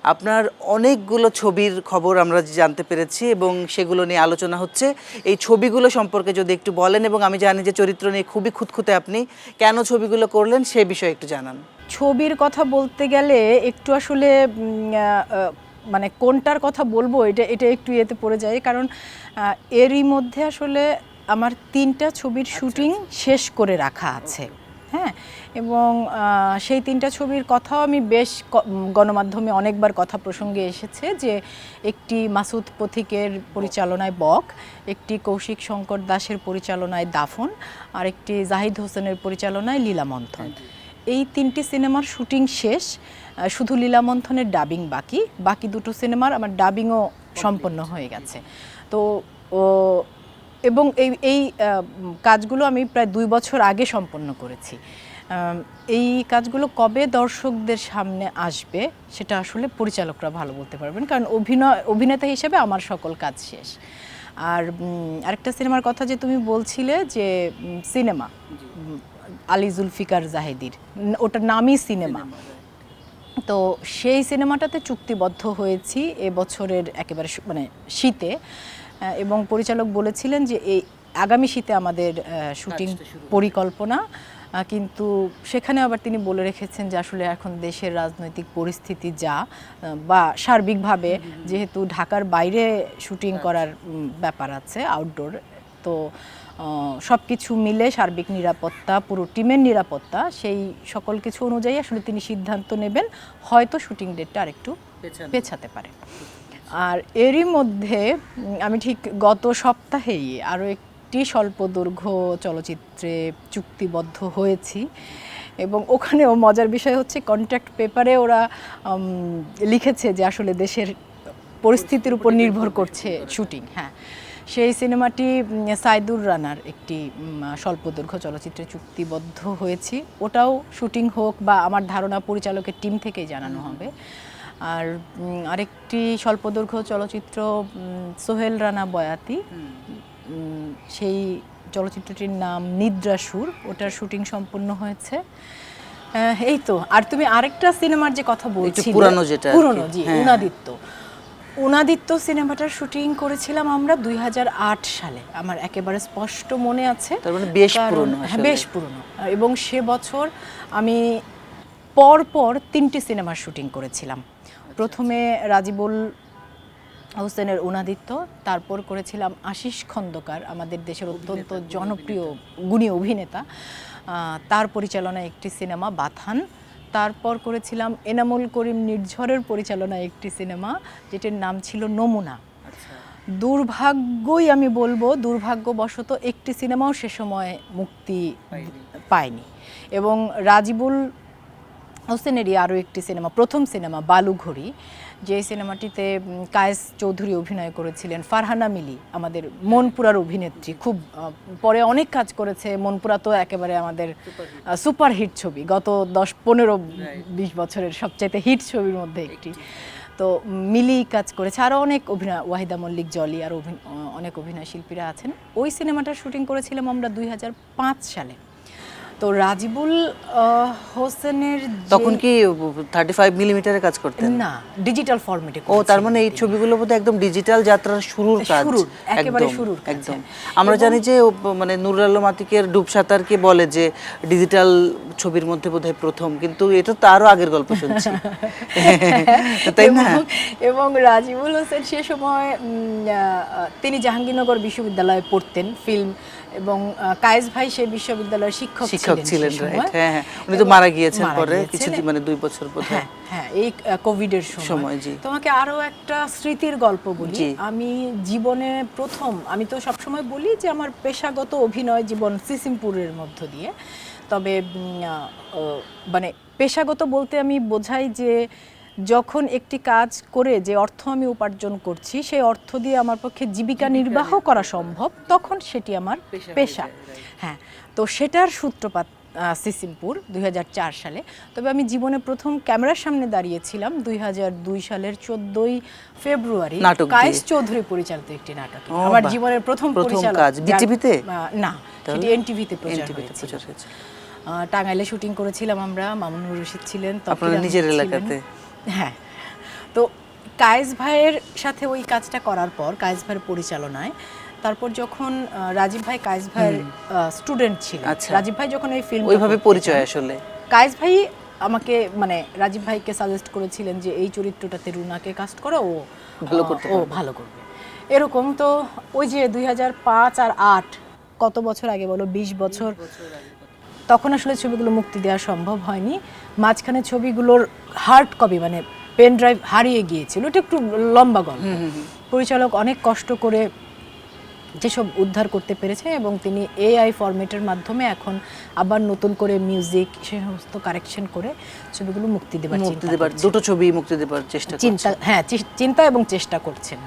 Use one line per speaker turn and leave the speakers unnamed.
আপনার অনেকগুলো ছবির খবর আমরা জানতে পেরেছি এবং সেগুলো নিয়ে আলোচনা হচ্ছে। এই ছবিগুলো সম্পর্কে যদি একটু বলেন, এবং আমি জানি যে চরিত্র নিয়ে খুবই খুঁতখুঁতে আপনি, কেন ছবিগুলো করলেন সে বিষয়ে একটু জানান।
ছবির কথা বলতে গেলে একটু আসলে মানে কোনটার কথা বলবো এটা এটা একটু ইয়েতে পড়ে যায়, কারণ এরই মধ্যে আসলে আমার 3টা ছবির শুটিং শেষ করে রাখা আছে। হ্যাঁ, এবং সেই 3টা ছবির কথাও আমি বেশ গণমাধ্যমে অনেকবার কথা প্রসঙ্গে এসেছে যে একটি মাসুদ পথিকের পরিচালনায় বক, একটি কৌশিক শঙ্কর দাসের পরিচালনায় দাফন, আর একটি জাহিদ হোসেনের পরিচালনায় লীলামন্থন। এই 3টি সিনেমার শুটিং শেষ, শুধু লীলামন্থনের ডাবিং বাকি। বাকি দুটো সিনেমার আমার ডাবিংও সম্পন্ন হয়ে গেছে। তো এবং এই কাজগুলো আমি প্রায় 2 বছর আগে সম্পন্ন করেছি। এই কাজগুলো কবে দর্শকদের সামনে আসবে সেটা আসলে পরিচালকরা ভালো বলতে পারবেন, কারণ অভিনেতা হিসেবে আমার সকল কাজ শেষ। আর আরেকটা সিনেমার কথা যে তুমি বলছিলে যে সিনেমা আলী জুলফিকার জাহেদির, ওটার নামই সিনেমা। তো সেই সিনেমাটাতে চুক্তিবদ্ধ হয়েছি এবছরের একেবারে মানে শীতে, এবং পরিচালক বলেছিলেন যে এই আগামী শীতে আমাদের শুটিং পরিকল্পনা, কিন্তু সেখানে আবার তিনি বলে রেখেছেন যে আসলে এখন দেশের রাজনৈতিক পরিস্থিতি যা, বা সার্বিকভাবে যেহেতু ঢাকার বাইরে শুটিং করার ব্যাপার আছে, আউটডোর, তো সব কিছু মিলে সার্বিক নিরাপত্তা, পুরো টিমের নিরাপত্তা, সেই সকল কিছু অনুযায়ী আসলে তিনি সিদ্ধান্ত নেবেন, হয়তো শুটিং ডেটটা আরেকটু পেছাতে পারে। আর এরই মধ্যে আমি ঠিক গত সপ্তাহেই আরও একটি স্বল্পদৈর্ঘ্য চলচ্চিত্রে চুক্তিবদ্ধ হয়েছি, এবং ওখানেও মজার বিষয় হচ্ছে কন্ট্রাক্ট পেপারে ওরা লিখেছে যে আসলে দেশের পরিস্থিতির উপর নির্ভর করছে শুটিং। হ্যাঁ, সেই সিনেমাটি সাইদুর রানার একটি স্বল্পদৈর্ঘ্য চলচ্চিত্রে চুক্তিবদ্ধ হয়েছি। ওটাও শুটিং হোক বা আমার ধারণা পরিচালকের টিম থেকেই জানানো হবে। আর আরেকটি স্বল্পদৈর্ঘ্য চলচ্চিত্র সোহেল রানা বয়াতি, সেই চলচ্চিত্রটির নাম নিদ্রাসুর, ওটার শুটিং সম্পূর্ণ হয়েছে। এই তো। আর তুমি আরেকটা সিনেমার যে কথা বলছিলে, পুরনো, জি, উনাদিত্য সিনেমাটার শুটিং করেছিলাম আমরা 2008 সালে, আমার একেবারে স্পষ্ট মনে আছে।
তার মানে বেশ পুরনো।
হ্যাঁ, বেশ পুরনো। এবং সে বছর আমি পরপর 3টি সিনেমার শুটিং করেছিলাম। প্রথমে রাজিবুল হোসেনের উনাদিত্য, তারপর করেছিলাম আশিস খন্দকার, আমাদের দেশের অত্যন্ত জনপ্রিয় গুণী অভিনেতা, তার পরিচালনায় একটি সিনেমা বাথান। তারপর করেছিলাম এনামুল করিম নির্ঝরের পরিচালনায় একটি সিনেমা যেটির নাম ছিল নমুনা। দুর্ভাগ্যই আমি বলবো, দুর্ভাগ্যবশত একটি সিনেমাও সে সময় মুক্তি পায়নি। এবং রাজিবুল হোসেনেরই আরও একটি সিনেমা, প্রথম সিনেমা বালুঘড়ি, যে সিনেমাটিতে কায়েস চৌধুরী অভিনয় করেছিলেন, ফারহানা মিলি আমাদের মনপুরার অভিনেত্রী, খুব পরে অনেক কাজ করেছে। মনপুরা তো একেবারে আমাদের সুপার হিট ছবি, গত 10-15-20 বছরের সবচাইতে হিট ছবির মধ্যে একটি। তো মিলি কাজ করেছে, আরও অনেক অভিনয়, ওয়াহিদা মল্লিক জলি, আর অনেক অভিনয় শিল্পীরা আছেন। ওই সিনেমাটার শুটিং করেছিলাম আমরা 2005 সালে। তো রাজিবুল হোসেনের
তখন কি 35 মিলিমিটারের কাজ করতেন?
না, ডিজিটাল ফরম্যাটে।
ও, তার মানে এই ছবিগুলো বোধহয় একদম ডিজিটাল যাত্রার শুরুর কাজ,
একেবারে শুরুর
একদম। আমরা জানি যে মানে নুরুল আলম আতিকের ডুবসাঁতারকে বলে যে ডিজিটাল ছবির মধ্যে বোধহয় প্রথম, কিন্তু এটা তো আরো আগের গল্প শুনছি, তাই না?
এবং রাজিবুল হোসেন সে সময় তিনি জাহাঙ্গীরনগর বিশ্ববিদ্যালয়ে পড়তেন ফিল্ম, এবং কায়েস ভাই সে বিশ্ববিদ্যালয়ের শিক্ষক ছিলেন।
হ্যাঁ, উনি তো মারা গিয়েছেন পরে কিছুদিন, মানে 2 বছর পরে।
হ্যাঁ, এই কোভিডের সময়। তোমাকে আরো একটা স্মৃতির গল্প বলি। আমি জীবনে প্রথম, আমি তো সবসময় বলি যে আমার পেশাগত অভিনয় জীবন সিসিমপুরের মধ্য দিয়ে, তবে মানে পেশাগত বলতে আমি বোঝাই যে যখন একটি কাজ করে যে অর্থ আমি উপার্জন করছি, সেই অর্থ দিয়ে আমার পক্ষে জীবিকা নির্বাহ করা সম্ভব, তখন সেটি আমার পেশা। হ্যাঁ, তো সেটার সূত্রপাত সিসিমপুর 2004 সালে। তবে আমি জীবনে প্রথম ক্যামেরার সামনে দাঁড়িয়েছিলাম 2002 সালের 14ই ফেব্রুয়ারি, কায়েস চৌধুরী পরিচালিত একটি নাটকে। আমার জীবনের প্রথম
কাজ বিটিভিতে
না, সেটি এনটিভিতে প্রচার হয়েছে। টাঙ্গাইলে শুটিং করেছিলাম আমরা, মামুনুর রশিদ ছিলেন,
আপনার নিজের এলাকাতে।
হ্যাঁ, তো কায়েস ভাইয়ের সাথে ওই কাজটা করার পর কায়েস ভাইয়ের পরিচালনায় তারপর যখন রাজীব ভাই কায়েস ভাইয়ের স্টুডেন্ট ছিলেন,
আচ্ছা।
রাজীব ভাই যখন এই ফিল্ম
ওইভাবে পরিচয় আসলে।
কায়েস ভাই আমাকে মানে রাজীব ভাইকে সাজেস্ট করেছিলেন যে এই চরিত্রটাতে রুনাকে কাস্ট করো, ও
ভালো করতে
ও ভালো করবে এরকম। তো ওই যে 2005 আর 8 কত বছর আগে বলো, 20 বছর, তখন আসলে ছবিগুলো মুক্তি দেওয়া সম্ভব হয়নি। মাঝখানে ছবিগুলোর হার্ড কপি মানে পেন ড্রাইভ হারিয়ে গিয়েছিল, এটা একটু লম্বা গল্প। পরিচালক অনেক কষ্ট করে যেসব উদ্ধার করতে পেরেছে এবং তিনি এআই ফরম্যাটের মাধ্যমে এখন আবার নতুন করে মিউজিক সে সমস্ত কারেকশন করে ছবিগুলো মুক্তি দেবার
দুটো ছবি মুক্তি দেবার চেষ্টা করছেন।
চিন্তা এবং চেষ্টা করছেন।